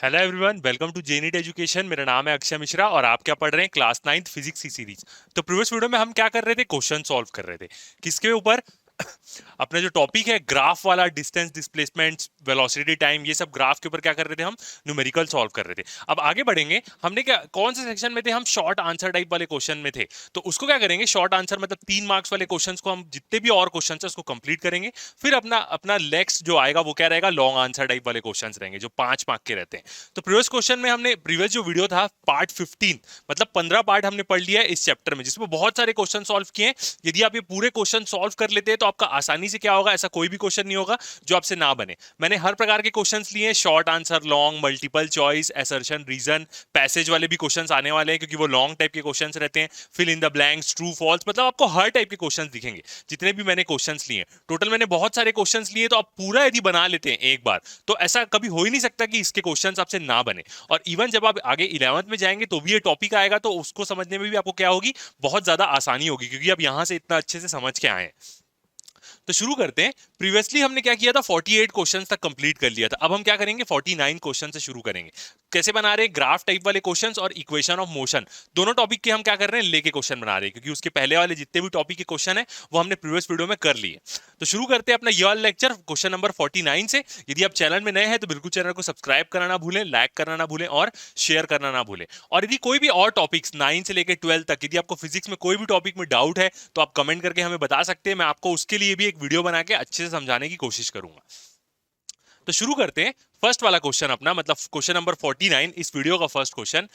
Hello everyone, welcome to जेनीट education. मेरा नाम है अक्षय मिश्रा और आप क्या पढ़ रहे हैं? क्लास 9th फिजिक्स की सीरीज। तो प्रीवियस वीडियो में हम क्या कर रहे थे? क्वेश्चन सॉल्व कर रहे थे। किसके ऊपर? अपना जो टॉपिक है ग्राफ वाला, डिस्टेंस, डिस्प्लेसमेंट, वेलोसिटी, टाइम, ये सब ग्राफ के ऊपर क्या कर रहे थे? हम न्यूमेरिकल सॉल्व कर रहे थे। अब आगे बढ़ेंगे। हमने क्या, कौन से सेक्शन में थे? हम शॉर्ट आंसर टाइप वाले क्वेश्चन में थे। तो उसको क्या करेंगे? शॉर्ट आंसर मतलब 3 मार्क्स वाले क्वेश्चंस को हम जितने भी और क्वेश्चन है उसको कंप्लीट करेंगे। फिर अपना अपना नेक्स्ट जो आएगा वो क्या रहेगा? लॉन्ग आंसर टाइप वाले क्वेश्चन रहेंगे जो 5 मार्क के रहते हैं। तो प्रीवियस क्वेश्चन में हमने, प्रीवियस जो वीडियो था पार्ट 15, मतलब 15 पार्ट हमने पढ़ लिया है इस चैप्टर में, जिसमें बहुत सारे क्वेश्चन सॉल्व किए हैं। यदि आप ये पूरे क्वेश्चन सॉल्व कर लेते हैं तो आपका आसानी से क्या होगा, ऐसा कोई भी क्वेश्चन नहीं होगा जो आपसे ना बने। मैंने हर प्रकार के क्वेश्चंस लिए हैं, short answer, long, multiple choice, assertion, reason, passage वाले भी क्वेश्चंस आने वाले हैं क्योंकि वो लॉन्ग टाइप के क्वेश्चंस रहते हैं। Fill in the blanks, true false, मतलब आपको हर टाइप के क्वेश्चंस दिखेंगे जितने भी मैंने क्वेश्चंस लिए। टोटल मैंने बहुत सारे क्वेश्चंस लिए, तो आप पूरा यदि बना लेते हैं एक बार तो ऐसा कभी हो ही नहीं सकता कि इसके क्वेश्चंस आपसे ना बने। और इवन जब आप आगे 11th में जाएंगे तो भी ये टॉपिक आएगा, तो उसको समझने में भी आपको क्या होगी? बहुत ज्यादा आसानी होगी, क्योंकि आप यहां से इतना अच्छे से समझ के आए हैं। तो शुरू करते हैं। प्रीवियसली हमने क्या किया था? 48 क्वेश्चंस तक कंप्लीट कर लिया था। अब हम क्या करेंगे? 49 क्वेश्चन से शुरू करेंगे। कैसे बना रहे हैं? ग्राफ टाइप वाले क्वेश्चंस और इक्वेशन ऑफ मोशन, दोनों टॉपिक के हम क्या कर रहे हैं? लेके क्वेश्चन बना रहे हैं, क्योंकि उसके पहले वाले जितने भी टॉपिक के क्वेश्चन है वो हमने प्रीवियस वीडियो में कर लिए। तो शुरू करते हैं अपना ये वाला लेक्चर क्वेश्चन नंबर 49 से। यदि आप चैनल में नए हैं तो बिल्कुल चैनल को सब्सक्राइब करना ना भूलें, लाइक करना ना भूलें और शेयर करना ना भूलें। और यदि कोई भी और टॉपिक्स 9 से लेकर 12 तक, यदि आपको फिजिक्स में कोई भी टॉपिक में डाउट है तो आप कमेंट करके हमें बता सकते हैं। मैं आपको उसके लिए भी एक वीडियो बना के अच्छे से समझाने की कोशिश करूंगा। तो शुरू करते हैं। फर्स्ट वाला क्वेश्चन अपना, मतलब क्वेश्चन नंबर 49, इस वीडियो का first question.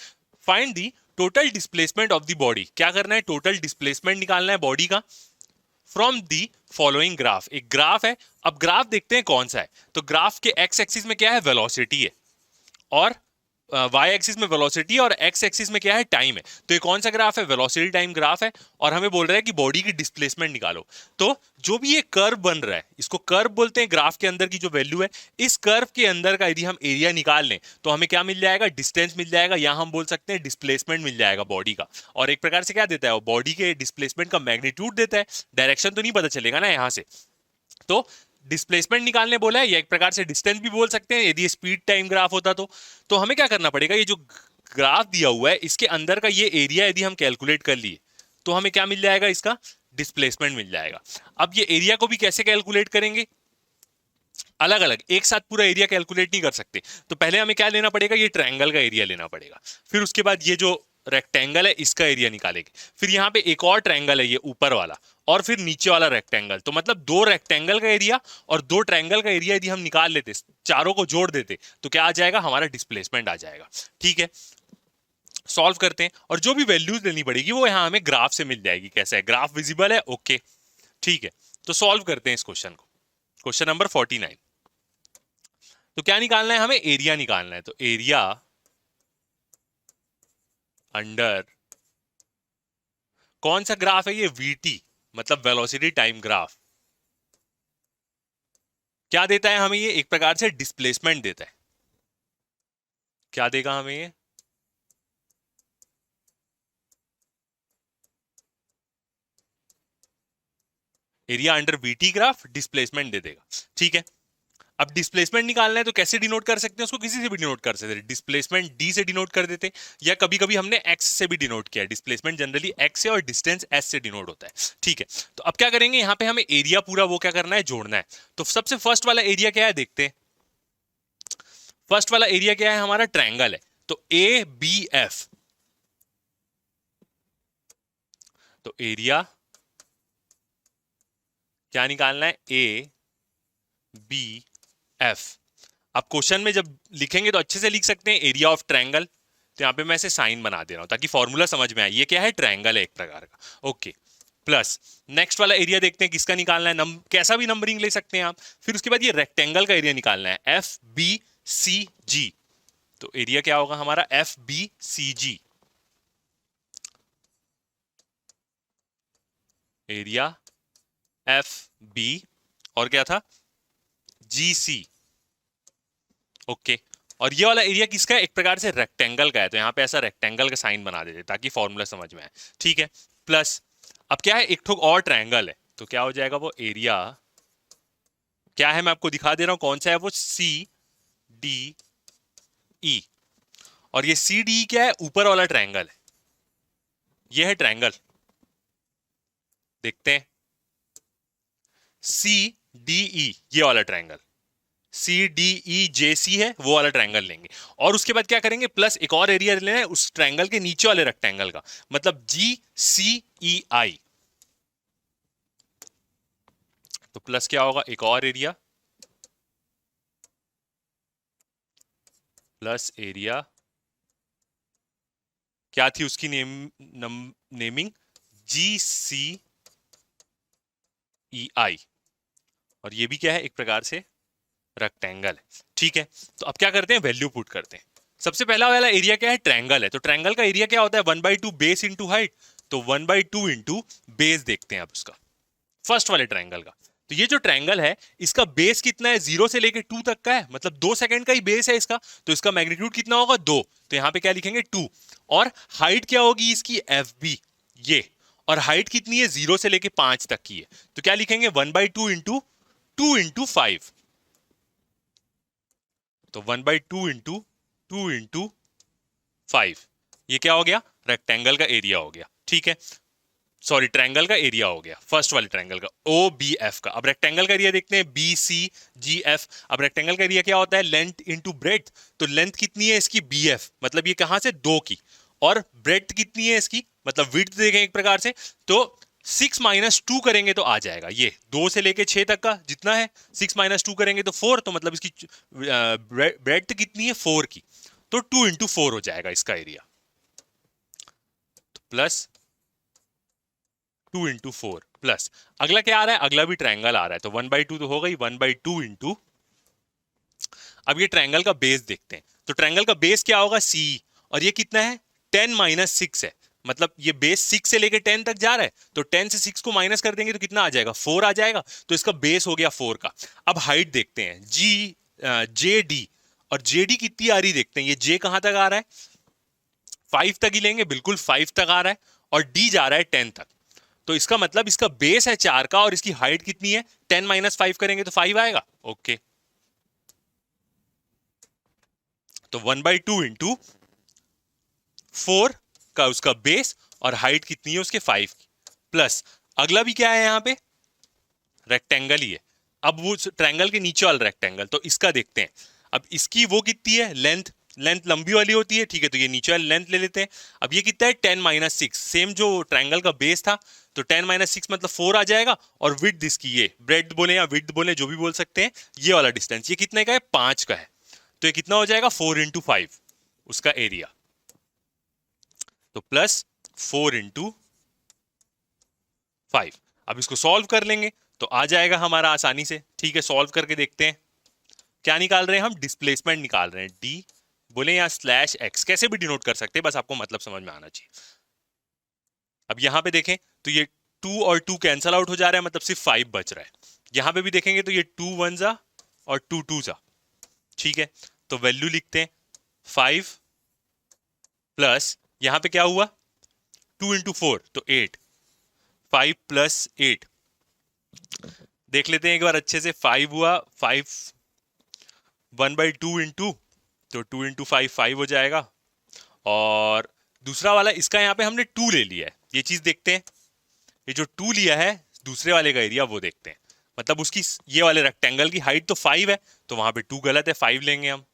Find the total displacement of the body. क्या करना है? टोटल डिस्प्लेसमेंट निकालना है बॉडी का फ्रॉम दी फॉलोइंग ग्राफ। एक ग्राफ है। अब ग्राफ देखते हैं कौन सा है। तो ग्राफ के एक्स एक्सिस में क्या है? वेलोसिटी है, और वाई एक्सिस में वेलोसिटी और एक्स एक्सिस में क्या है? टाइम है। तो ये कौन सा ग्राफ है? वेलोसिटी टाइम ग्राफ है। और हमें बोल रहा है कि बॉडी की डिस्प्लेसमेंट निकालो। तो जो भी ये कर्व बन रहा है, इसको कर्व बोलते हैं। ग्राफ के अंदर की जो वैल्यू है, इस कर्व के अंदर का यदि हम एरिया निकाल लें तो हमें क्या मिल जाएगा? डिस्टेंस मिल जाएगा, या हम बोल सकते हैं डिस्प्लेसमेंट मिल जाएगा बॉडी का। और एक प्रकार से क्या देता है वो? बॉडी के डिस्प्लेसमेंट का मैग्नीट्यूड देता है। डायरेक्शन तो नहीं पता चलेगा ना यहां से। तो डिस्प्लेसमेंट निकालने बोला है, या एक प्रकार से डिस्टेंस भी बोल सकते हैं यदि स्पीड टाइम ग्राफ होता तो हमें क्या करना पड़ेगा? ये जो ग्राफ दिया हुआ है इसके अंदर का ये एरिया यदि हम कैलकुलेट कर लिए तो हमें क्या मिल जाएगा? इसका डिस्प्लेसमेंट मिल जाएगा। अब ये एरिया को भी कैसे कैलकुलेट करेंगे? अलग अलग एक साथ पूरा एरिया कैलकुलेट नहीं कर सकते। तो पहले हमें क्या लेना पड़ेगा? ये ट्रायंगल का एरिया लेना पड़ेगा। फिर उसके बाद ये जो रेक्टेंगल है इसका एरिया निकालेंगे। फिर यहाँ पे एक और ट्रायंगल है, ये ऊपर वाला, और फिर नीचे वाला रेक्टेंगल। तो मतलब 2 रेक्टेंगल का एरिया और 2 ट्रायंगल का एरिया यदि हम निकाल लेते, चारों को जोड़ देते, तो क्या आ जाएगा? हमारा डिस्प्लेसमेंट आ जाएगा। ठीक है, सॉल्व करते हैं। और जो भी वैल्यूज लेनी पड़ेगी वो यहाँ हमें ग्राफ से मिल जाएगी। कैसा है? ग्राफ विजिबल है? ओके, ठीक है। तो सॉल्व करते हैं इस क्वेश्चन को। Question number 49। तो क्या निकालना है हमें? एरिया निकालना है। तो एरिया अंडर कौन सा ग्राफ है? ये वीटी, मतलब वेलोसिटी टाइम ग्राफ। क्या देता है हमें ये? एक प्रकार से डिस्प्लेसमेंट देता है। क्या देगा हमें ये? Area under V T graph displacement दे देगा। ठीक है। अब डिस्प्लेसमेंट निकालना है तो कैसे डिनोट कर सकते हैं उसको? किसी से भी डिनोट कर सकते हैं। डिस्प्लेसमेंट डी से डिनोट कर देते, या कभी कभी हमने एक्स से भी डिनोट किया। डिस्प्लेसमेंट जनरली एक्स से और डिस्टेंस एस से डिनोट होता है। ठीक है। तो अब क्या करेंगे? यहाँ पे हमें एरिया पूरा वो क्या करना है? जोड़ना है। तो सबसे फर्स्ट वाला एरिया क्या है देखते हैं। फर्स्ट वाला एरिया क्या है? हमारा ट्रायंगल है। तो ए बी एफ। तो एरिया क्या निकालना है? A B F. आप क्वेश्चन में जब लिखेंगे तो अच्छे से लिख सकते हैं एरिया ऑफ ट्रायंगल। तो यहां पे मैं ऐसे साइन बना दे रहा हूं ताकि फॉर्मूला समझ में आए। ये क्या है? ट्रायंगल है एक प्रकार का। ओके, प्लस नेक्स्ट वाला एरिया देखते हैं किसका निकालना है। कैसा भी नंबरिंग ले सकते हैं आप। फिर उसके बाद ये रेक्टेंगल का एरिया निकालना है, एफ बी सी जी। तो एरिया क्या होगा हमारा? एफ बी सी जी। एरिया एफ बी, और क्या था? जी सी। ओके। और ये वाला एरिया किसका है? एक प्रकार से रेक्टेंगल का है। तो यहां पे ऐसा रेक्टेंगल का साइन बना देते ताकि फॉर्मूला समझ में आए। ठीक है, प्लस अब क्या है? एक ठोक और ट्रायंगल है। तो क्या हो जाएगा वो? एरिया क्या है मैं आपको दिखा दे रहा हूं कौन सा है वो। सी डी ई, और ये सी डी क्या है, ऊपर वाला ट्रायंगल है, ये है ट्रायंगल, देखते हैं सी डी ई, ये वाला ट्रायंगल सी डी ई जे सी है, वो वाला ट्रायंगल लेंगे, और उसके बाद क्या करेंगे, प्लस एक और एरिया लेना है उस ट्रायंगल के नीचे वाले रेक्टेंगल का, मतलब जी सी ई आई, तो प्लस क्या होगा, एक और एरिया प्लस एरिया, क्या थी उसकी नेमिंग, जी सी ई आई, और ये भी क्या है, एक प्रकार से रेक्टेंगल है, ठीक है। तो अब क्या करते हैं, वैल्यू पुट करते हैं। सबसे पहला वाला एरिया क्या है, ट्रायंगल है, तो ट्रायंगल का एरिया क्या होता है, 1/2 बेस इंटू हाइट, तो 1/2 इंटू बेस देखते हैं अब उसका, फर्स्ट वाले ट्रायंगल का। तो ये जो ट्रायंगल है इसका बेस कितना है, 0 से लेके 2 तक का है, मतलब 2 सेकंड का ही बेस है इसका, तो इसका मैग्नीट्यूड कितना होगा, 2, तो यहां पे क्या लिखेंगे 2, और हाइट क्या होगी इसकी, एफ बी, ये, और हाइट कितनी है, 0 से लेके 5 तक की है, तो क्या लिखेंगे 1/2 इंटू 2 इंटू 5, तो 1/2 इंटू 2 इंटू 5, ये क्या हो गया, रेक्टेंगल का एरिया हो गया, ठीक है, सॉरी ट्रायंगल का एरिया हो गया, फर्स्ट वाले ट्रायंगल का, ओ बी एफ का। अब रेक्टेंगल का एरिया देखते हैं, बी सी जी एफ। अब रेक्टेंगल का एरिया क्या होता है, लेंथ इंटू ब्रेड्थ, तो लेंथ कितनी है इसकी, बी एफ, मतलब ये कहां से, 2 की, और ब्रेड्थ कितनी है इसकी, मतलब विड्थ देखें एक प्रकार से, तो 6 - 2 करेंगे तो आ जाएगा, ये 2 से लेके 6 तक का जितना है, 6 - 2 करेंगे तो 4, तो मतलब इसकी ब्रेड्थ कितनी है, 4 की, तो 2 इंटू 4 हो जाएगा इसका एरिया, तो प्लस 2 इंटू 4 प्लस, अगला क्या आ रहा है, अगला भी ट्रायंगल आ रहा है, तो 1/2 तो हो गई, 1/2 इंटू, अब ये ट्रायंगल का बेस देखते हैं, तो ट्रायंगल का बेस क्या होगा, सी, और ये कितना है, 10 - 6 है, मतलब ये बेस 6 से लेके 10 तक जा रहा है, तो 10 से 6 को माइनस कर देंगे तो कितना आ जाएगा, 4 आ जाएगा, तो इसका बेस हो गया 4 का। अब हाइट देखते हैं, जी जे डी, और जे डी कितनी आ रही देखते हैं, ये जे कहां तक आ रहा है, 5 तक ही लेंगे, बिल्कुल 5 तक आ रहा है, और डी जा रहा है 10 तक, तो इसका मतलब इसका बेस है 4 का, और इसकी हाइट कितनी है, 10 - 5 करेंगे तो 5 आएगा, ओके, तो 1/2 इंटू 4 का उसका बेस, और हाइट कितनी है उसके 5 की, प्लस अगला भी क्या है यहाँ पे, रेक्टेंगल ही है, अब वो ट्रायंगल के नीचे वाला रेक्टेंगल, तो इसका देखते हैं, अब इसकी वो कितनी है, लेंथ, लेंथ लंबी वाली होती है, ठीक है, तो ये नीचे वाली लेंथ ले लेते हैं। अब ये कितना है, 10 - 6, सेम जो ट्रायंगल का बेस था, तो 10 - 6 मतलब 4 आ जाएगा, और विड्थ इसकी, ये ब्रेड्थ बोले या विड्थ बोले जो भी बोल सकते हैं, ये वाला डिस्टेंस ये कितने का है, 5 का है, तो ये कितना हो जाएगा, 4 इंटू 5 उसका एरिया, तो प्लस 4 इंटू 5। अब इसको सॉल्व कर लेंगे तो आ जाएगा हमारा आसानी से, ठीक है, सॉल्व करके देखते हैं, क्या निकाल रहे हैं हम, डिस्प्लेसमेंट निकाल रहे हैं, डी बोले या /x, कैसे भी डिनोट कर सकते हैं, बस आपको मतलब समझ में आना चाहिए। अब यहां पे देखें तो ये 2 और 2 कैंसल आउट हो जा रहा है, मतलब सिर्फ 5 बच रहा है, यहां पे भी देखेंगे तो ये 2 1 जा और 2 2 जा, ठीक है, तो वैल्यू लिखते हैं 5 प्लस, यहां पे क्या हुआ, 2 इंटू 4 तो 8, 5 प्लस 8, देख लेते हैं एक बार अच्छे से, 5 हुआ, 5 1/2 इंटू, तो 2 इंटू 5 5 हो जाएगा, और दूसरा वाला इसका यहाँ पे हमने 2 ले लिया है, ये चीज देखते हैं, ये जो 2 लिया है दूसरे वाले का एरिया वो देखते हैं, मतलब उसकी ये वाले रेक्टेंगल की हाइट तो 5 है, तो वहां पे 2 गलत है, 5 लेंगे हम,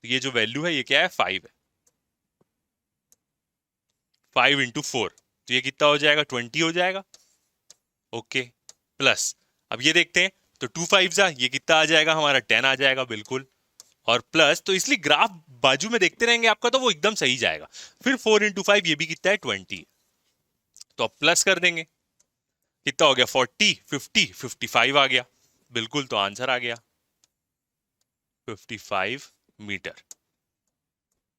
तो ये जो वैल्यू है ये क्या है, 5 है, 5 इंटू 4, तो ये कितना हो जाएगा, 20 हो जाएगा, ओके, प्लस अब ये देखते हैं, तो 2 5 जा, ये कितना आ जाएगा हमारा, 10 आ जाएगा बिल्कुल, और प्लस, तो इसलिए ग्राफ बाजू में देखते रहेंगे आपका तो वो एकदम सही जाएगा, फिर 4 इंटू 5 ये भी कितना है, 20, तो अब प्लस कर देंगे, कितना हो गया, 40 50 55 आ गया, बिल्कुल, तो आंसर आ गया 55 मीटर,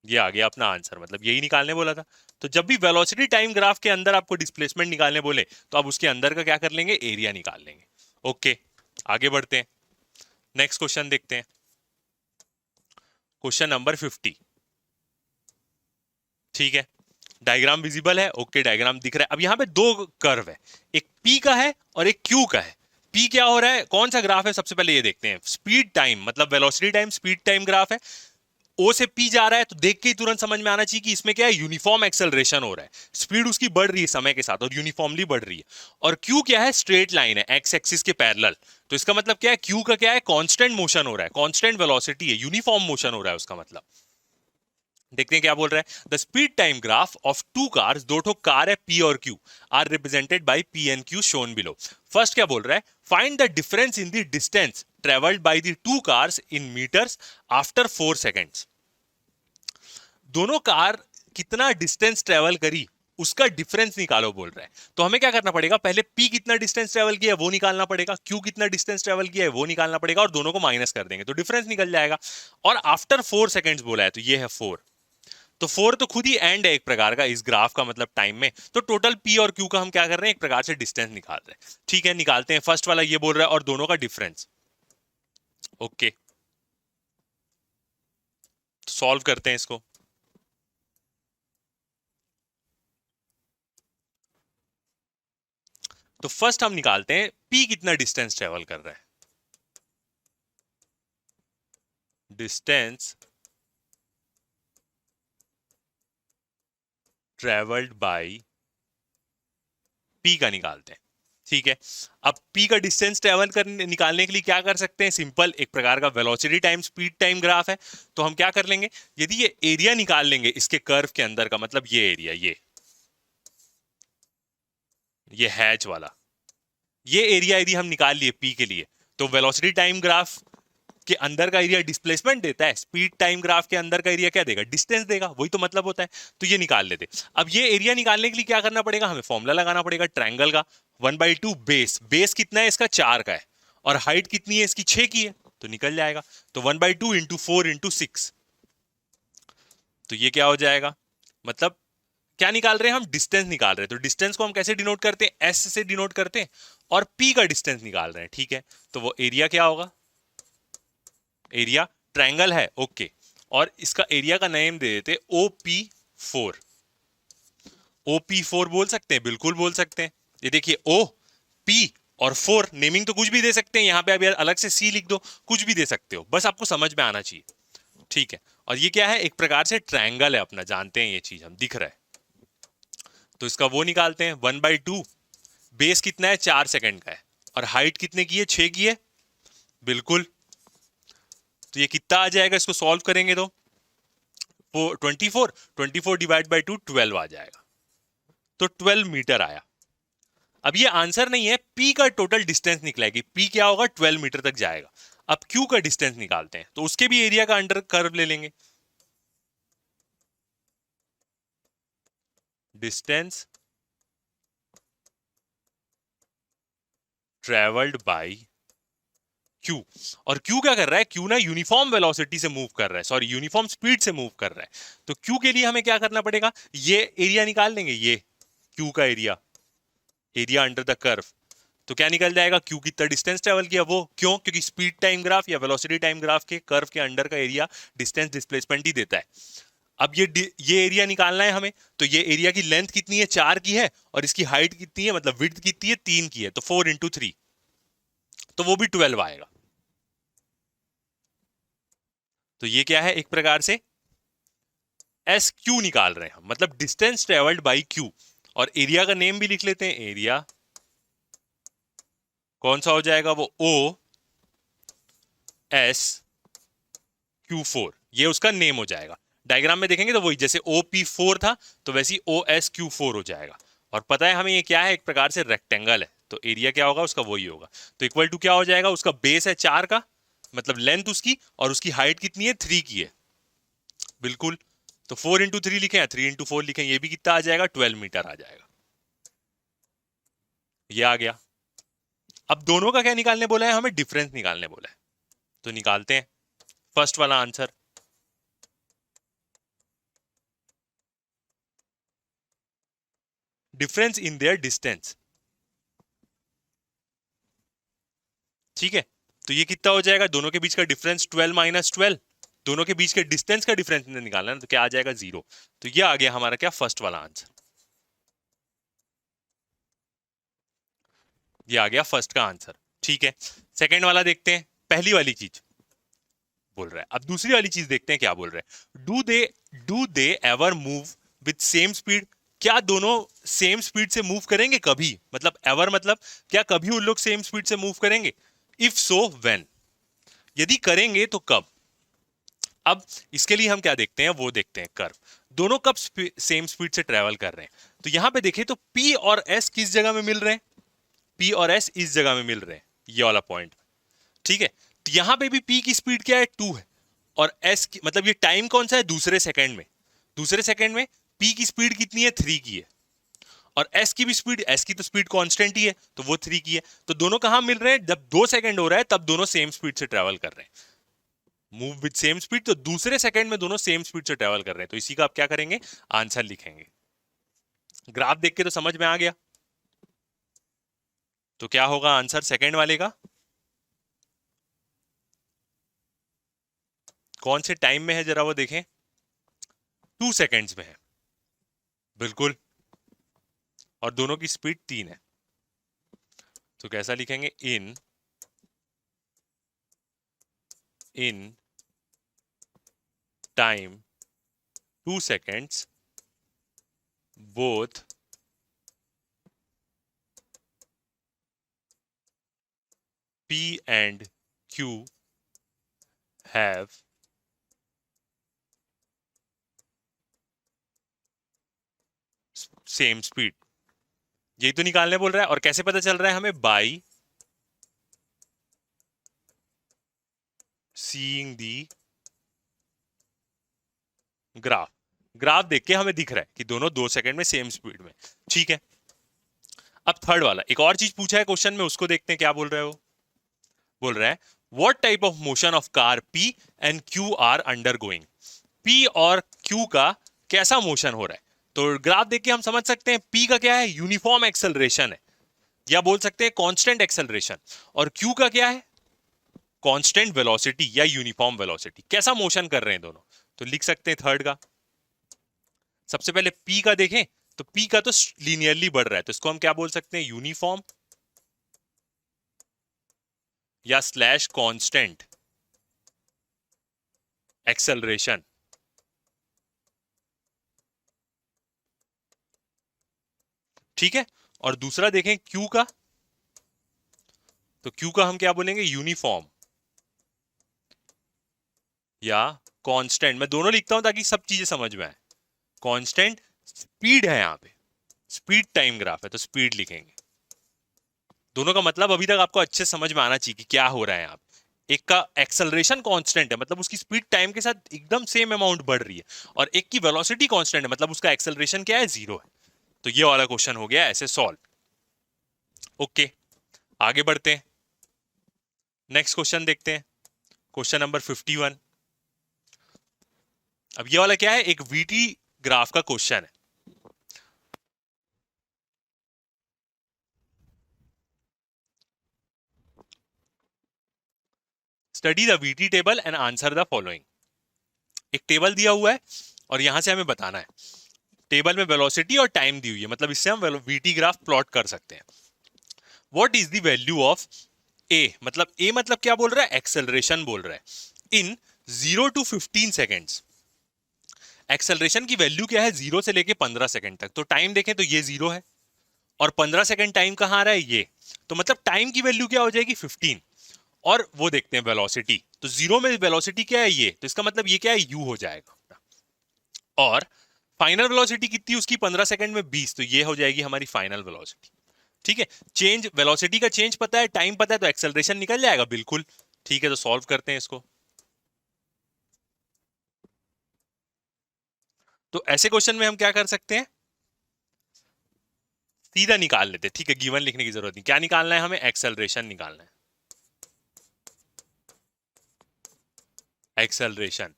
ये आ गया अपना आंसर, मतलब यही निकालने बोला था। तो जब भी वेलोसिटी टाइम ग्राफ के अंदर आपको डिस्प्लेसमेंट निकालने बोले तो आप उसके अंदर का क्या कर लेंगे, एरिया निकाल लेंगे, ओके, आगे बढ़ते हैं, नेक्स्ट क्वेश्चन देखते हैं, क्वेश्चन नंबर 50, ठीक है, डायग्राम विजिबल है, ओके, डायग्राम दिख रहा है। अब यहाँ पे दो कर्व है, एक P का है और एक Q का है, पी क्या हो रहा है, कौन सा ग्राफ है, सबसे पहले ये देखते हैं। स्पीड टाइम मतलब velocity time speed time graph है। ओ से पी जा रहा है तो देख के ही तुरंत समझ में आना चाहिए कि इसमें क्या है, यूनिफॉर्म एक्सेलरेशन हो रहा है, स्पीड उसकी बढ़ रही है समय के साथ और यूनिफॉर्मली बढ़ रही है। और क्यू क्या है, स्ट्रेट लाइन है एक्स एक्सिस के पैरेलल। तो इसका मतलब क्या है, क्यू का क्या है, कांस्टेंट मोशन हो रहा है, कांस्टेंट वेलोसिटी है, यूनिफॉर्म मोशन हो रहा है उसका मतलब। देखते हैं क्या बोल रहा है। The speed time graph of two cars, दो ठो कार है पी और Q, are represented by P and Q shown below. First क्या बोल रहा है, find the difference in the distance travelled by the two cars in metres after 4 seconds. दोनों car कितना डिस्टेंस ट्रेवल करी उसका डिफरेंस निकालो बोल रहा है। तो हमें क्या करना पड़ेगा, पहले P कितना डिस्टेंस ट्रेवल किया है वो निकालना पड़ेगा, Q कितना डिस्टेंस ट्रेवल किया है वो निकालना पड़ेगा, और दोनों को माइनस कर देंगे तो डिफरेंस निकल जाएगा। और आफ्टर 4 सेकेंड्स बोला है तो ये है 4। तो 4 तो खुद ही एंड है एक प्रकार का इस ग्राफ का मतलब टाइम में। तो टोटल P और Q का हम क्या कर रहे हैं, एक प्रकार से डिस्टेंस निकाल रहे हैं। ठीक है, निकालते हैं। फर्स्ट वाला ये बोल रहा है और दोनों का डिफरेंस। ओके, सॉल्व करते हैं इसको। तो फर्स्ट हम निकालते हैं P कितना डिस्टेंस ट्रेवल कर रहा है। डिस्टेंस ट्रेवल्ड बाय P का निकालते हैं। ठीक है, अब P का डिस्टेंस ट्रेवल करने निकालने के लिए क्या कर सकते हैं, सिंपल एक प्रकार का velocity time speed time graph है। तो हम क्या कर लेंगे, यदि ये एरिया निकाल लेंगे इसके कर्व के अंदर का, मतलब ये एरिया, ये हैच वाला, ये एरिया यदि हम निकाल लिए P के लिए, तो वेलोसिटी टाइम ग्राफ के अंदर का एरिया डिस्प्लेसमेंट देता है, स्पीड टाइम ग्राफ के अंदर का एरिया क्या देगा, डिस्टेंस देगा, वही तो मतलब होता है। तो ये निकाल लेते। अब ये एरिया निकालने के लिए क्या करना पड़ेगा, हमें फॉर्मूला लगाना पड़ेगा ट्रायंगल का। 1/2 बेस, बेस कितना है इसका 4 का है, और हाइट कितनी है इसकी 6 की है, तो निकल जाएगा। तो 1/2 इंटू 4 इंटू 6, तो ये क्या हो जाएगा, मतलब क्या निकाल रहे हैं हम, डिस्टेंस निकाल रहे हैं। तो डिस्टेंस को हम कैसे डिनोट करते हैं, एस से डिनोट करते हैं, और पी का डिस्टेंस निकाल रहे हैं। ठीक है, तो वो एरिया क्या होगा, एरिया ट्रायंगल है, ओके, और इसका एरिया का नेम दे देते OP4। OP4 बोल सकते हैं, बिल्कुल बोल सकते हैं। ये देखिए O P और 4, नेमिंग तो कुछ भी दे सकते हैं, यहां पे अभी अलग से C लिख दो, कुछ भी दे सकते हो, बस आपको समझ में आना चाहिए। ठीक है, और ये क्या है, एक प्रकार से ट्रायंगल है अपना, जानते हैं ये चीज हम, दिख रहा है। तो इसका वो निकालते हैं 1/2, बेस कितना है 4 सेकंड का है, और हाइट कितने की है 6 की है, बिल्कुल। तो ये कितना आ जाएगा, इसको सॉल्व करेंगे तो 24 डिवाइड बाई 2 12 आ जाएगा, तो 12 मीटर आया। अब ये आंसर नहीं है, P का टोटल डिस्टेंस निकलेगी, P क्या होगा 12 मीटर तक जाएगा। अब Q का डिस्टेंस निकालते हैं, तो उसके भी एरिया का अंडर कर्व ले लेंगे। डिस्टेंस ट्रेवल्ड बाय Q, और Q क्या कर रहा है, Q ना यूनिफॉर्म वेलोसिटी से मूव कर रहा है, सॉरी यूनिफॉर्म स्पीड से मूव कर रहा है। तो Q के लिए हमें क्या करना पड़ेगा, ये एरिया निकाल लेंगे, ये Q का area, area under the curve. तो क्या निकल जाएगा, Q कितना डिस्टेंस ट्रेवल किया वो, क्यों, क्योंकि स्पीड टाइम ग्राफ या वेलोसिटी टाइम ग्राफ के कर्व के अंडर का एरिया डिस्टेंस डिस्प्लेसमेंट ही देता है। अब ये एरिया निकालना है हमें, तो ये एरिया की लेंथ कितनी है 4 की है, और इसकी हाइट कितनी है, मतलब विड्थ कितनी है 3 की है, तो 4 इंटू 3, तो वो भी 12 आएगा। तो ये क्या है, एक प्रकार से एस क्यू निकाल रहे हैं हम, मतलब डिस्टेंस ट्रेवल्ड बाई क्यू, और एरिया का नेम भी लिख लेते हैं, एरिया कौन सा हो जाएगा, वो OS/Q4, ये उसका नेम हो जाएगा। डायग्राम में देखेंगे तो वही, जैसे OP4 था तो वैसे ही OS/Q4 हो जाएगा। और पता है हमें ये क्या है, एक प्रकार से रेक्टेंगल है, तो एरिया क्या होगा उसका, वही होगा। तो इक्वल टू क्या हो जाएगा, उसका बेस है 4 का, मतलब लेंथ उसकी, और उसकी हाइट कितनी है 3 की है, बिल्कुल। तो 4 इंटू 3 लिखें या 3 इंटू 4 लिखें, ये भी कितना आ जाएगा, 12 मीटर आ जाएगा। ये आ गया। अब दोनों का क्या निकालने बोला है, हमें डिफरेंस निकालने बोला है, तो निकालते हैं फर्स्ट वाला answer. Difference in their distance, ठीक है। तो ये कितना हो जाएगा, दोनों के बीच का डिफरेंस 12 माइनस 12, दोनों के बीच के डिस्टेंस का डिफरेंस निकालना है, तो क्या आ जाएगा 0। तो ये आ गया हमारा क्या, फर्स्ट वाला आंसर, ये आ गया फर्स्ट का आंसर। ठीक है, सेकंड वाला देखते हैं। पहली वाली चीज बोल रहा है, अब दूसरी वाली चीज देखते हैं क्या बोल रहा है। Do they ever move with same speed? क्या दोनों सेम स्पीड से मूव करेंगे कभी? मतलब एवर मतलब क्या कभी उन लोग सेम स्पीड से मूव करेंगे? If so when? यदि करेंगे तो कब? अब इसके लिए हम क्या देखते हैं, वो देखते हैं कर्व। दोनों कब सेम स्पीड से ट्रेवल कर रहे हैं? तो यहां पे देखें तो P और S किस जगह में मिल रहे हैं? P और S इस जगह में मिल रहे हैं, ये वाला पॉइंट। ठीक है, तो यहां पे भी P की स्पीड क्या है, 2 है। और S की मतलब ये टाइम कौन सा है, दूसरे सेकंड में। दूसरे सेकंड में P की स्पीड कितनी है, 3 की है। और S की भी स्पीड, S की तो स्पीड कांस्टेंट ही है, तो वो 3 की है। तो दोनों कहां मिल रहे हैं, जब 2 सेकंड हो रहा है तब दोनों सेम स्पीड से ट्रेवल कर रहे हैं। मूव विद सेम स्पीड, तो दूसरे सेकंड में दोनों सेम स्पीड से ट्रेवल कर रहे हैं, तो इसी का आप क्या करेंगे, आंसर लिखेंगे। ग्राफ देख के तो समझ में आ गया, तो क्या होगा आंसर सेकंड वाले का? कौन से टाइम में है जरा वो देखें, 2 सेकंड्स में है, बिल्कुल। और दोनों की स्पीड 3 है, तो कैसा लिखेंगे, in time 2 seconds both P and Q have same speed. यही तो निकालने बोल रहा है। और कैसे पता चल रहा है हमें, by seeing the graph. Graph देख के हमें दिख रहा है कि दोनों 2 सेकंड में सेम स्पीड में। ठीक है, अब थर्ड वाला एक और चीज पूछा है क्वेश्चन में, उसको देखते हैं क्या बोल रहा है वो। बोल रहा है what type of motion of car P and Q are undergoing? P और Q का कैसा मोशन हो रहा है? तो ग्राफ देख के हम समझ सकते हैं P का क्या है, यूनिफॉर्म एक्सेलरेशन है, या बोल सकते हैं कांस्टेंट एक्सेलरेशन। और Q का क्या है, कांस्टेंट वेलोसिटी या यूनिफॉर्म वेलोसिटी। कैसा मोशन कर रहे हैं दोनों? तो लिख सकते हैं थर्ड का। सबसे पहले P का देखें तो P का तो लीनियरली बढ़ रहा है, तो इसको हम क्या बोल सकते हैं, यूनिफॉर्म या स्लैश कांस्टेंट एक्सेलरेशन। ठीक है, और दूसरा देखें Q का, तो Q का हम क्या बोलेंगे, यूनिफॉर्म या कांस्टेंट। मैं दोनों लिखता हूं ताकि सब चीजें समझ में आए। कांस्टेंट स्पीड है, यहां पे स्पीड टाइम ग्राफ है, तो स्पीड लिखेंगे। दोनों का मतलब अभी तक आपको अच्छे समझ में आना चाहिए कि क्या हो रहा है यहाँ पे। एक का एक्सेलरेशन कांस्टेंट है, मतलब उसकी स्पीड टाइम के साथ एकदम सेम अमाउंट बढ़ रही है, और एक की वेलोसिटी कांस्टेंट है, मतलब उसका एक्सेलरेशन क्या है, 0 है। तो ये वाला क्वेश्चन हो गया ऐसे सॉल्व। ओके, आगे बढ़ते हैं, नेक्स्ट क्वेश्चन देखते हैं, क्वेश्चन नंबर 51। अब ये वाला क्या है, एक वीटी ग्राफ का क्वेश्चन है। Study the VT table and answer the following. एक टेबल दिया हुआ है और यहां से हमें बताना है, टेबल में वेलोसिटी और टाइम दी हुई है, मतलब इससे हम वीटी ग्राफ प्लॉट कर सकते हैं। What is the value of A, मतलब ए मतलब क्या बोल रहा है, एक्सेलरेशन बोल रहा है, इन 0 to 15 सेकेंड्स। एक्सेलरेशन की वैल्यू क्या है, 0 से लेके 15 सेकंड तक। तो टाइम देखें तो ये 0 है, और 15 सेकंड टाइम कहां आ रहा है, ये। तो मतलब टाइम की वैल्यू क्या हो जाएगी, 15। और वो देखते हैं वेलोसिटी, तो 0 में वेलोसिटी क्या है, ये, तो इसका मतलब ये क्या है, u हो जाएगा। और फाइनल वेलोसिटी कितनी उसकी, 15 सेकंड में 20, तो ये हो जाएगी हमारी फाइनल वेलोसिटी। ठीक है, चेंज वेलोसिटी का चेंज पता है, टाइम पता है, तो एक्सेलरेशन निकल जाएगा, बिल्कुल। ठीक है, तो सॉल्व करते हैं इसको। तो ऐसे क्वेश्चन में हम क्या कर सकते हैं, सीधा निकाल लेते हैं। ठीक है, गिवन लिखने की जरूरत नहीं, क्या निकालना है हमें, एक्सेलरेशन निकालना है। एक्सेलरेशन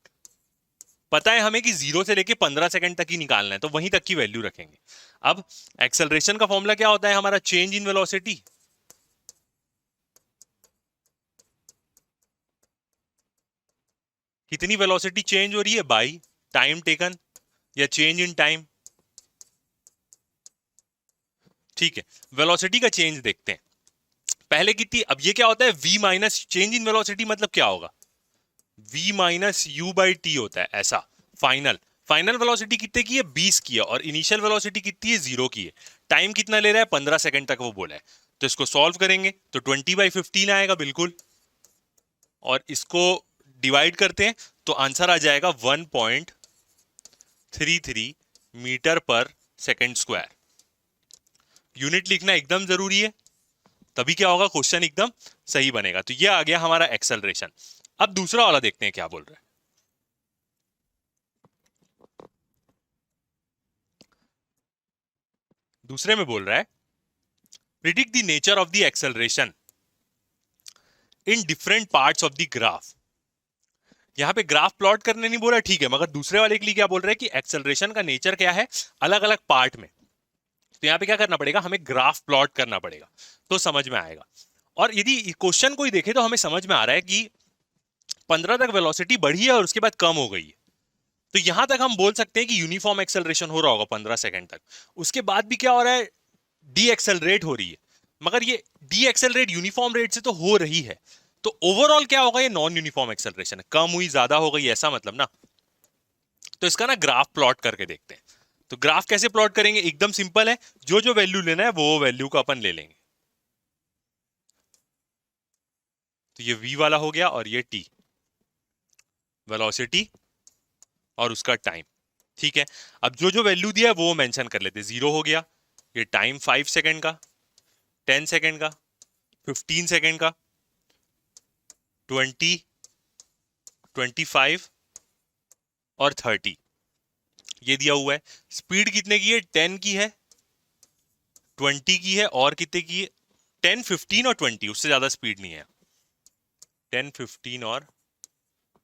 पता है हमें कि 0 से लेके 15 सेकंड तक ही निकालना है, तो वहीं तक की वैल्यू रखेंगे। अब एक्सेलरेशन का फॉर्मूला क्या होता है हमारा, चेंज इन वेलोसिटी। कितनी वेलोसिटी चेंज हो रही है, बाई टाइम टेकन, या चेंज इन टाइम। ठीक है, वेलोसिटी का चेंज देखते हैं। पहले कितनी, अब ये क्या होता है, v minus change in velocity मतलब क्या होगा, v minus you by T होता है ऐसा। फाइनल फाइनल वेलोसिटी कितने की है, 20 की है, और इनिशियल वेलोसिटी कितनी है, 0 की है। टाइम कितना ले रहा है, 15 सेकंड तक वो बोला है। तो इसको सॉल्व करेंगे तो 20/15 आएगा बिल्कुल, और इसको डिवाइड करते हैं तो आंसर आ जाएगा 1.33 मीटर पर सेकंड स्क्वायर। यूनिट लिखना एकदम जरूरी है, तभी क्या होगा, क्वेश्चन एकदम सही बनेगा। तो ये आ गया हमारा एक्सेलरेशन। अब दूसरा वाला देखते हैं क्या बोल रहा है। दूसरे में बोल रहा है predict the nature of the acceleration in different parts of the graph. यहां पे ग्राफ प्लॉट करने नहीं बोला, ठीक है, मगर दूसरे वाले के लिए क्या बोल रहा है कि एक्सेलरेशन का नेचर क्या है अलग अलग पार्ट में। तो यहाँ पे क्या करना पड़ेगा, हमें ग्राफ प्लॉट करना पड़ेगा तो समझ में आएगा। और यदि क्वेश्चन कोई देखे तो हमें समझ में आ रहा है कि 15 तक वेलोसिटी बढ़ी है और उसके बाद कम हो गई है, तो यहां तक हम बोल सकते हैं कि यूनिफॉर्म एक्सेलरेशन हो रहा होगा 15 सेकंड तक। उसके बाद भी क्या हो रहा है, डी एक्सेलरेट हो रही है, मगर ये डी एक्सेलरेट यूनिफॉर्म रेट से तो हो रही है, तो ओवरऑल क्या होगा, ये नॉन यूनिफॉर्म एक्सेलरेशन है, कम हुई ज्यादा हो गई ऐसा मतलब ना। तो इसका ना ग्राफ प्लॉट करके देखते हैं। तो ग्राफ कैसे प्लॉट करेंगे, एकदम सिंपल है, जो जो वैल्यू लेना है वो वैल्यू को अपन ले लेंगे। तो ये v वाला हो गया और ये t वेलोसिटी और उसका टाइम, ठीक है। अब जो जो वैल्यू दिया है वो मेंशन कर लेते हैं। 0 हो गया, ये टाइम 5 सेकंड का, 10 सेकंड का, 15 सेकंड का, 20, 25 और 30 ये दिया हुआ है। स्पीड कितने की है, 10 की है, 20 की है और कितने की है, 10, 15 और 20, उससे ज्यादा स्पीड नहीं है। 10, 15 और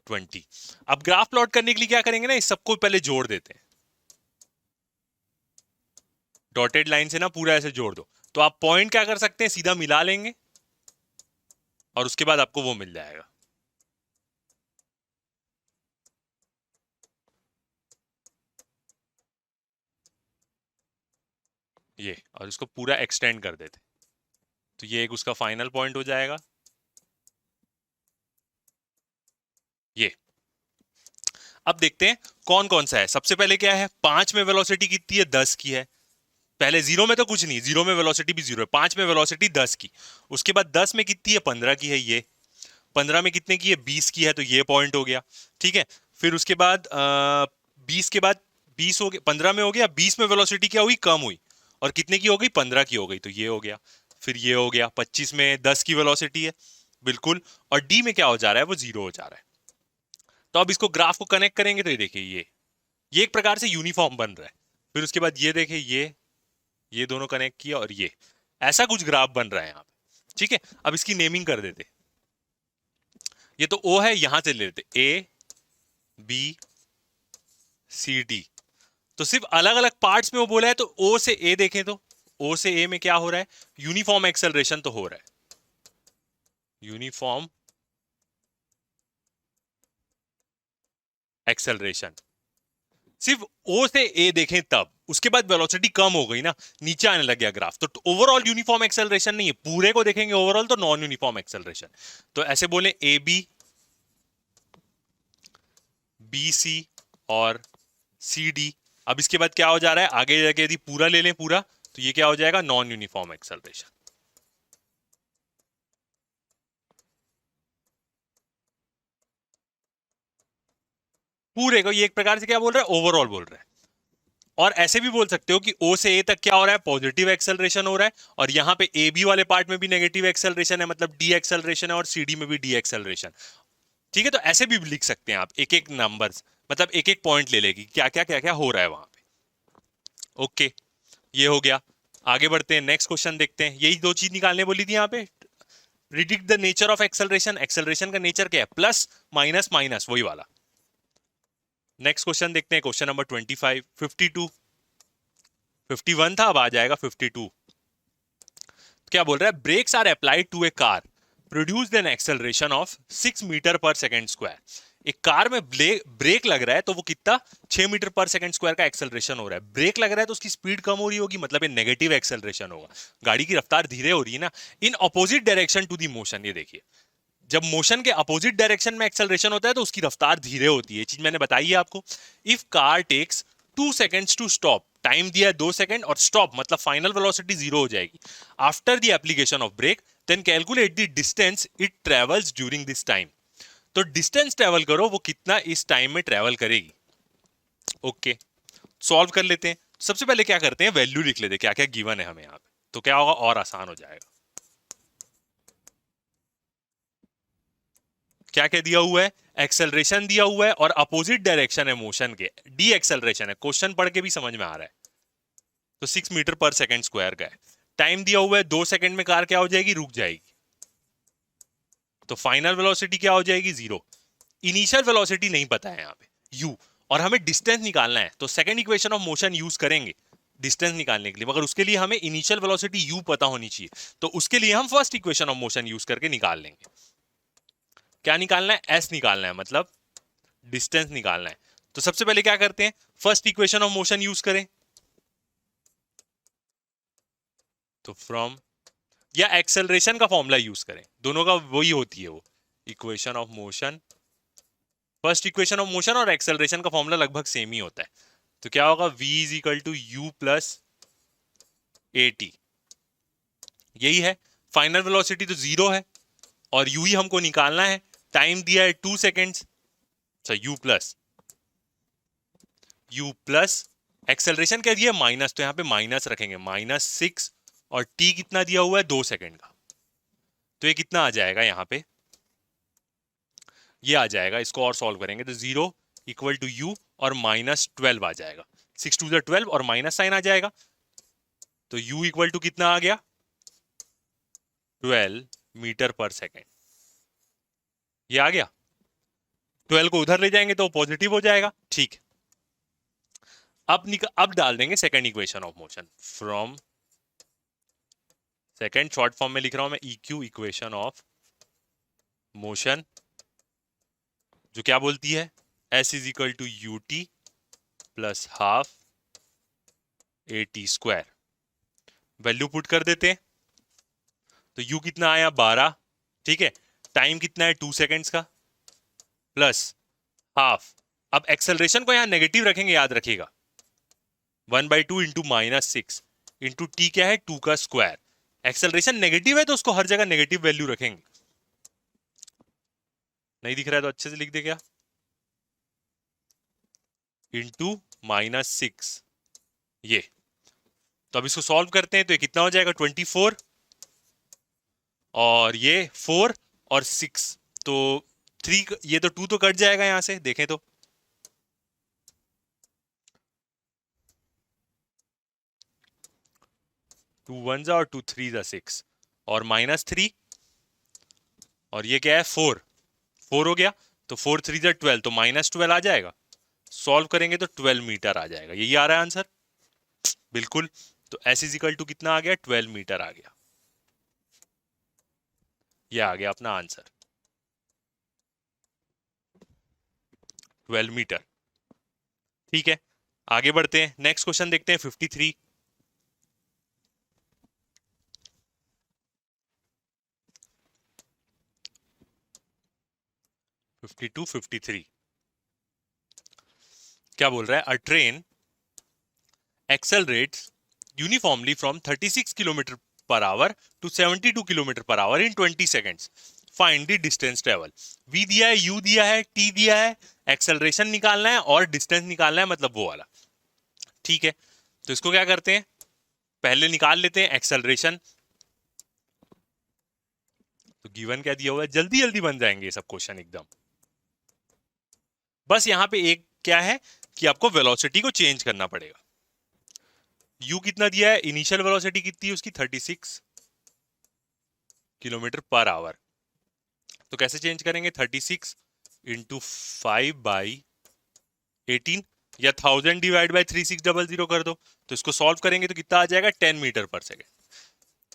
20। अब ग्राफ प्लॉट करने के लिए क्या करेंगे ना, इस सबको पहले जोड़ देते हैं, डॉटेड लाइन से ना पूरा ऐसे जोड़ दो। तो आप पॉइंट क्या कर सकते हैं, सीधा मिला लेंगे और उसके बाद आपको वो मिल जाएगा। ये, और इसको पूरा एक्सटेंड कर देते, तो ये एक उसका फाइनल पॉइंट हो जाएगा। ये अब देखते हैं कौन कौन सा है। सबसे पहले क्या है, 5 में वेलोसिटी कितनी है, 10 की है। पहले 0 में तो कुछ नहीं, 0 में वेलोसिटी भी 0 है, 5 में वेलोसिटी 10 की। उसके बाद 10 में कितनी है, 15 की है। ये 15 में कितने की है, 20 की है, तो ये पॉइंट हो गया, ठीक है। फिर उसके बाद 20 के बाद 20 हो गया, 15 में हो गया, 20 में वेलोसिटी क्या हुई, कम हुई, और कितने की हो गई, 15 की हो गई, तो ये हो गया। फिर ये हो गया, 25 में 10 की वेलोसिटी है बिल्कुल, और डी में क्या हो जा रहा है, वो 0 हो जा रहा है। तो अब इसको ग्राफ को कनेक्ट करेंगे तो ये देखिए, ये एक प्रकार से यूनिफॉर्म बन रहा है। फिर उसके बाद ये देखिए, ये दोनों कनेक्ट किया और ये ऐसा कुछ ग्राफ बन रहा है यहाँ पे, ठीक है। अब इसकी नेमिंग कर देते, ये तो ओ है, यहां से ले लेते ए बी सी डी। तो सिर्फ अलग अलग पार्ट्स में वो बोला है, तो ओ से ए देखें तो ओ से ए में क्या हो रहा है, यूनिफॉर्म एक्सेलरेशन तो हो रहा है, यूनिफॉर्म एक्सेलरेशन। सिर्फ ओ से ए देखें तब, उसके बाद वेलोसिटी कम हो गई ना, नीचे आने लग गया ग्राफ, तो ओवरऑल यूनिफॉर्म एक्सेलरेशन नहीं है। पूरे को देखेंगे ओवरऑल तो नॉन यूनिफॉर्म एक्सेलरेशन। तो ऐसे बोले ए बी, बी सी और सी डी। अब इसके बाद क्या हो जा रहा है, आगे जाके यदि पूरा ले लें पूरा, तो ये क्या हो जाएगा, नॉन यूनिफॉर्म एक्सेलरेशन। पूरे को ये एक प्रकार से क्या बोल रहा है, ओवरऑल बोल रहा है। और ऐसे भी बोल सकते हो कि ओ से ए तक क्या हो रहा है, पॉजिटिव एक्सेलरेशन हो रहा है, और यहां पे ए बी वाले पार्ट में भी नेगेटिव एक्सेलरेशन है, मतलब डी एक्सेलरेशन है, और सी डी में भी डी एक्सेलरेशन, ठीक है। तो ऐसे भी लिख सकते हैं आप, एक एक नंबर्स, मतलब एक एक पॉइंट ले लेगी, क्या क्या हो रहा है वहां पे। ओके, ये हो गया। आगे बढ़ते हैं, नेक्स्ट क्वेश्चन देखते हैं। यही दो चीज निकालने बोली थी यहाँ पे, predict the nature of acceleration. Acceleration का नेचर क्या है, प्लस माइनस माइनस, वही वाला। नेक्स्ट क्वेश्चन देखते हैं, क्वेश्चन नंबर 25, 52, 51 था, अब आ जाएगा 52। क्या बोल रहा है, brakes are applied to a car, produce an acceleration of 6 metre per second square. एक कार में ब्रेक लग रहा है तो वो कितना 6 मीटर पर सेकंड स्क्वायर का एक्सेलरेशन हो रहा है। ब्रेक लग रहा है तो उसकी स्पीड कम हो रही होगी, मतलब ये नेगेटिव एक्सेलरेशन होगा, गाड़ी की रफ्तार धीरे हो रही है ना। In opposite direction to the motion, ये देखिए जब मोशन के अपोजिट डायरेक्शन में एक्सेलरेशन होता है तो उसकी रफ्तार धीरे होती है, ये चीज मैंने बताई है आपको। If car takes 2 seconds to stop, time दिया है 2 सेकंड और स्टॉप मतलब फाइनल वेलोसिटी 0 हो जाएगी after the application of brake, then calculate the distance it travels during this time. तो डिस्टेंस ट्रेवल करो वो कितना इस टाइम में ट्रेवल करेगी। ओके, सॉल्व कर लेते हैं। सबसे पहले क्या करते हैं, वैल्यू लिख लेते हैं क्या क्या गिवन है हमें यहाँ पे, तो क्या होगा और आसान हो जाएगा। क्या क्या दिया हुआ है, एक्सेलरेशन दिया हुआ है और अपोजिट डायरेक्शन है मोशन के, डी एक्सेलरेशन है, क्वेश्चन पढ़ के भी समझ में आ रहा है। तो 6 मीटर पर सेकंड स्क्वायर का है। टाइम दिया हुआ है 2 सेकंड में कार क्या हो जाएगी, रुक जाएगी। तो फाइनल वेलोसिटी क्या हो जाएगी, 0। इनिशियल वेलोसिटी नहीं पता है यहाँ पे, u, और हमें डिस्टेंस निकालना है, तो second equation of motion use करेंगे डिस्टेंस निकालने के लिए, मगर उसके लिए हमें इनिशियल वेलोसिटी u पता होनी चाहिए। तो उसके लिए हम first equation of motion use करके निकाल लेंगे। क्या निकालना है, s निकालना है, मतलब डिस्टेंस निकालना है। तो सबसे पहले क्या करते हैं, first equation of motion use करें। तो फ्रॉम, या एक्सेलरेशन का फॉर्मूला यूज करें, दोनों का वही होती है वो equation of motion. First equation of motion और एक्सेलरेशन का फॉर्मूला लगभग सेम ही होता है। तो क्या होगा, v is equal to u plus a t, यही है। फाइनल वेलोसिटी तो 0 है और u ही हमको निकालना है, टाइम दिया है 2 सेकेंड्स। अच्छा, u प्लस एक्सेलरेशन क्या दिया, माइनस, तो यहाँ पे माइनस रखेंगे, -6, और t कितना दिया हुआ है 2 सेकेंड का। तो ये कितना आ जाएगा यहाँ पे, ये आ जाएगा, इसको और सॉल्व करेंगे तो 0 इक्वल टू u और -12 आ जाएगा। 6 टू 12 और माइनस साइन आ जाएगा, तो u इक्वल टू कितना आ गया, 12 मीटर पर सेकेंड। ये आ गया, 12 को उधर ले जाएंगे तो पॉजिटिव हो जाएगा, ठीक है। अब डाल देंगे second equation of motion. From second, short form में लिख रहा हूं मैं, EQ इक्वेशन ऑफ मोशन, जो क्या बोलती है, S is equal to u t plus half a t square. Value put कर देते हैं, तो U कितना आया 12, ठीक है। टाइम कितना है 2 सेकेंड्स का, प्लस हाफ। अब एक्सेलरेशन को यहां नेगेटिव रखेंगे, याद रखिएगा, 1/2 इंटू -6 इंटू टी क्या है 2 का स्क्वायर। एक्सेलरेशन नेगेटिव है तो उसको हर जगह नेगेटिव वैल्यू रखेंगे। नहीं दिख रहा है तो अच्छे से लिख दे, क्या, इंटू -6, ये। तो अब इसको सॉल्व करते हैं, तो ये कितना हो जाएगा 24, और ये 4 और 6, तो 3, ये तो 2 तो कट जाएगा यहां से, देखें तो 2 1 और 2 3 6, और -3, और ये क्या है 4 हो गया, तो 4 3 12, तो -12 आ जाएगा। सॉल्व करेंगे तो 12 मीटर आ जाएगा, यही आ रहा है आंसर, बिल्कुल। तो S इज इक्वल टू कितना आ गया, 12 मीटर आ गया, ये आ गया अपना आंसर, 12 मीटर। ठीक है, आगे बढ़ते हैं, नेक्स्ट क्वेश्चन देखते हैं, 53। 52 53 क्या बोल रहा है, a train accelerates uniformly from 36 kilometre per hour to 72 kilometre per hour in 20 seconds. Find the distance travel. v दिया है, u दिया है, t दिया है, एक्सेलरेशन निकालना है और डिस्टेंस निकालना है, मतलब वो वाला, ठीक है। तो इसको क्या करते हैं, पहले निकाल लेते हैं एक्सेलरेशन। तो गिवन क्या दिया हुआ है, जल्दी जल्दी बन जाएंगे ये सब क्वेश्चन एकदम। बस यहां पे एक क्या है कि आपको वेलोसिटी को चेंज करना पड़ेगा। u कितना दिया है, इनिशियल वेलोसिटी कितनी है उसकी, 36 किलोमीटर पर आवर। तो कैसे चेंज करेंगे, 36 इंटू 5/18, या 1000 डिवाइड बाई 3600 कर दो। तो इसको सॉल्व करेंगे तो कितना आ जाएगा, 10 मीटर पर सेकेंड,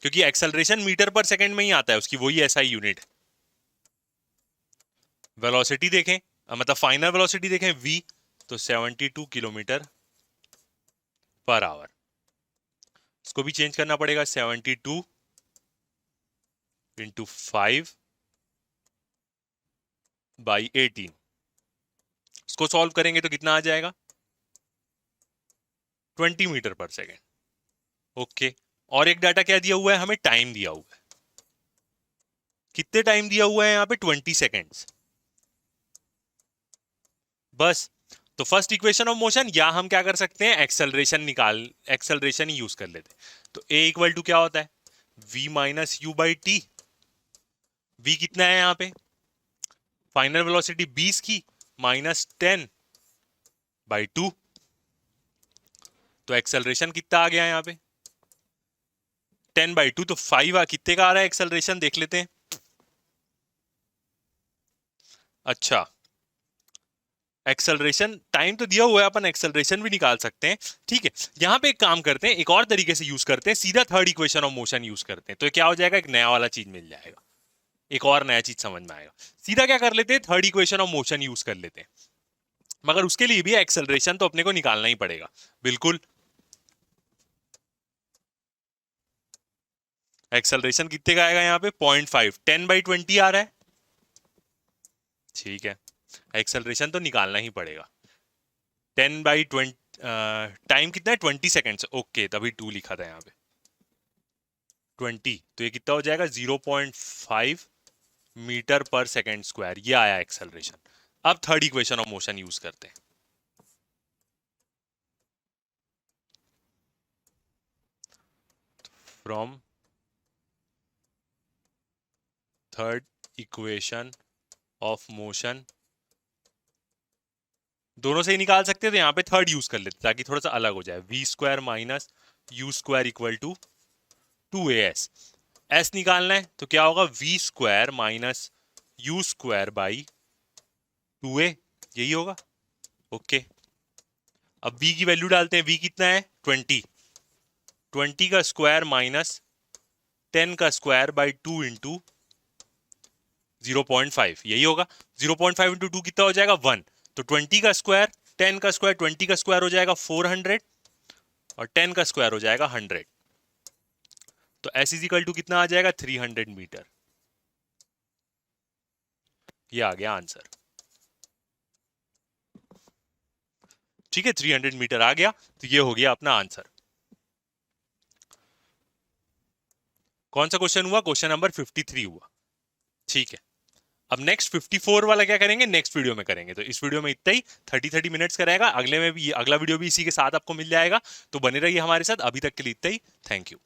क्योंकि एक्सेलरेशन मीटर पर सेकेंड में ही आता है, उसकी वही SI यूनिट है। वेलोसिटी देखें, मतलब फाइनल वेलोसिटी देखें v, तो 72 किलोमीटर पर आवर। इसको भी चेंज करना पड़ेगा, 72 इंटू 5/18। इसको सॉल्व करेंगे तो कितना आ जाएगा, 20 मीटर पर सेकेंड। ओके, और एक डाटा क्या दिया हुआ है हमें, टाइम दिया हुआ है। कितने टाइम दिया हुआ है यहाँ पे, 20 सेकेंड्स। बस, तो फर्स्ट इक्वेशन ऑफ मोशन, या हम क्या कर सकते हैं, एक्सेलरेशन ही यूज कर लेते हैं। तो a इक्वल टू क्या होता है, v minus you by T. v कितना है यहाँ पे, फाइनल वेलोसिटी 20 की, माइनस 10/2। तो एक्सेलरेशन कितना आ गया यहाँ पे, 10/2। तो 5 कितने का आ रहा है एक्सेलरेशन, देख लेते हैं। अच्छा, एक्सेलरेशन टाइम तो दिया हुआ है, अपन एक्सेलरेशन भी निकाल सकते हैं। ठीक है, यहां पे एक काम करते हैं, एक और तरीके से यूज करते हैं, सीधा third equation of motion use करते हैं। तो क्या हो जाएगा, एक नया वाला चीज मिल जाएगा, एक और नया चीज समझ में आएगा। सीधा क्या कर लेते हैं, third equation of motion use कर लेते हैं। मगर उसके लिए भी एक्सेलरेशन तो अपने को निकालना ही पड़ेगा। बिल्कुल, एक्सेलरेशन कितने का आएगा यहाँ पे, 0.5, 10/20 आ रहा है। ठीक है, एक्सेलरेशन तो निकालना ही पड़ेगा। 10/20, टाइम कितना है, 20 सेकेंड्स। ओके, तभी 2 लिखा था यहाँ पे, 20। तो ये कितना हो जाएगा, 0.5 मीटर पर सेकेंड स्क्वायर। ये आया एक्सेलरेशन। अब third equation of motion use करते हैं। From third equation of motion, दोनों से ही निकाल सकते थे, तो यहाँ पे थर्ड यूज कर लेते ताकि थोड़ा सा अलग हो जाए। V square minus u square equal to 2as। S निकालना है तो क्या होगा, v square minus u square by 2a, यही होगा। ओके, अब v की वैल्यू डालते हैं। v कितना है, 20। 20 का स्क्वायर माइनस 10 का स्क्वायर बाई 2 इंटू 0.5, यही होगा। 0.5 इंटू 2 कितना हो जाएगा, 1। तो 20 का स्क्वायर, 10 का स्क्वायर, 20 का स्क्वायर हो जाएगा 400, और 10 का स्क्वायर हो जाएगा 100। तो s इज इक्वल टू कितना आ जाएगा, 300 मीटर। ये आ गया आंसर। ठीक है, 300 मीटर आ गया, तो ये हो गया अपना आंसर। कौन सा क्वेश्चन हुआ, क्वेश्चन नंबर 53 हुआ। ठीक है, अब नेक्स्ट 54 वाला क्या करेंगे, नेक्स्ट वीडियो में करेंगे। तो इस वीडियो में इतना ही, 30 मिनट्स का रहेगा। अगले में भी, अगला वीडियो भी इसी के साथ आपको मिल जाएगा। तो बने रहिए हमारे साथ। अभी तक के लिए इतना ही, थैंक यू।